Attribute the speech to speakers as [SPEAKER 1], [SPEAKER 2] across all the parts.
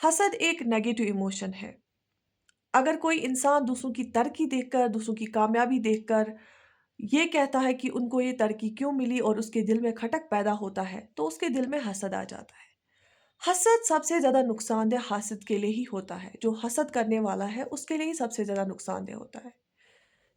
[SPEAKER 1] हसद एक negative emotion है। अगर कोई इंसान दूसरों की तरक्की देखकर, दूसरों की कामयाबी देखकर ये कहता है कि उनको ये तरक्की क्यों मिली और उसके दिल में खटक पैदा होता है, तो उसके दिल में हसद आ जाता है। हसद सबसे ज़्यादा नुकसानदेह हासिद के लिए ही होता है। जो हसद करने वाला है, उसके लिए ही सबसे ज़्यादा नुकसानदेह होता है।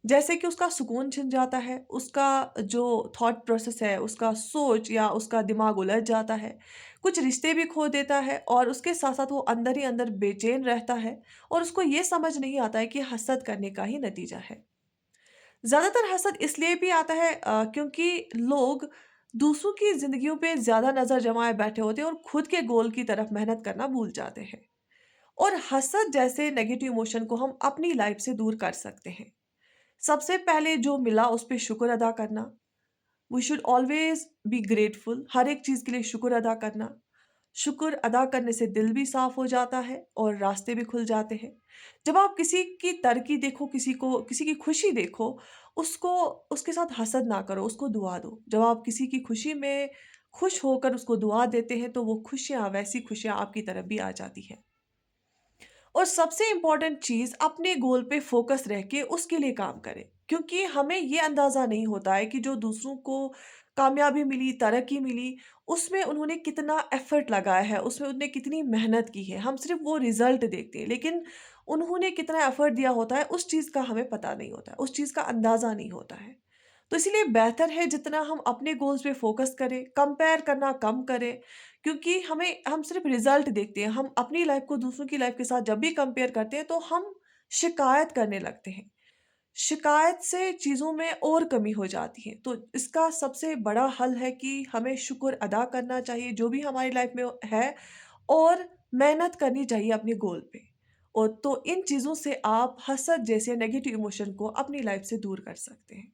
[SPEAKER 1] जैसे कि उसका सुकून छिन जाता है, उसका जो थॉट प्रोसेस है, उसका सोच या उसका दिमाग उलझ जाता है, कुछ रिश्ते भी खो देता है और उसके साथ-साथ वो अंदर ही अंदर बेचैन रहता है और उसको ये समझ नहीं आता है कि हसद करने का ही नतीजा है। ज़्यादातर हसद इसलिए भी आता है क्योंकि लोग दूसरों की ज़िंदगियों पे ज़्यादा नज़र जमाए बैठे होते हैं और खुद के गोल की तरफ मेहनत करना भूल जाते हैं। और हसद जैसे नेगेटिव इमोशन को हम अपनी लाइफ से दूर कर सकते हैं। सबसे पहले जो मिला उस पे शुक्र अदा करना। We should always be grateful. हर एक चीज़ के लिए शुक्र अदा करना। शुक्र अदा करने से दिल भी साफ हो जाता है और रास्ते भी खुल जाते हैं। जब आप किसी की तरक्की देखो, किसी की खुशी देखो, उसको उसके साथ हसद ना करो, उसको दुआ दो। जब आप किसी की खुशी में खुश होकर उसको दुआ देते हैं, तो वो खुशियाँ वैसी खुशियाँ आपकी तरफ भी आ जाती हैं। और सबसे इम्पोर्टेंट चीज़ अपने गोल पे फ़ोकस रह के उसके लिए काम करें। क्योंकि हमें ये अंदाज़ा नहीं होता है कि जो दूसरों को कामयाबी मिली, तरक्की मिली, उसमें उन्होंने कितना एफ़र्ट लगाया है, उसमें उन्होंने कितनी मेहनत की है। हम सिर्फ़ वो रिज़ल्ट देखते हैं, लेकिन उन्होंने कितना एफ़र्ट दिया होता है, उस चीज़ का हमें पता नहीं होता है, उस चीज़ का अंदाज़ा नहीं होता है। तो इसीलिए बेहतर है जितना हम अपने गोल्स पे फ़ोकस करें, कंपेयर करना कम करें, क्योंकि हम सिर्फ़ रिज़ल्ट देखते हैं। हम अपनी लाइफ़ को दूसरों की लाइफ़ के साथ जब भी कंपेयर करते हैं, तो हम शिकायत करने लगते हैं। शिकायत से चीज़ों में और कमी हो जाती है। तो इसका सबसे बड़ा हल है कि हमें शुक्र अदा करना चाहिए, जो भी हमारी लाइफ़ में है, और मेहनत करनी चाहिए अपने गोल पे। और तो इन चीज़ों से आप हसद जैसे नेगेटिव इमोशन को अपनी लाइफ़ से दूर कर सकते हैं।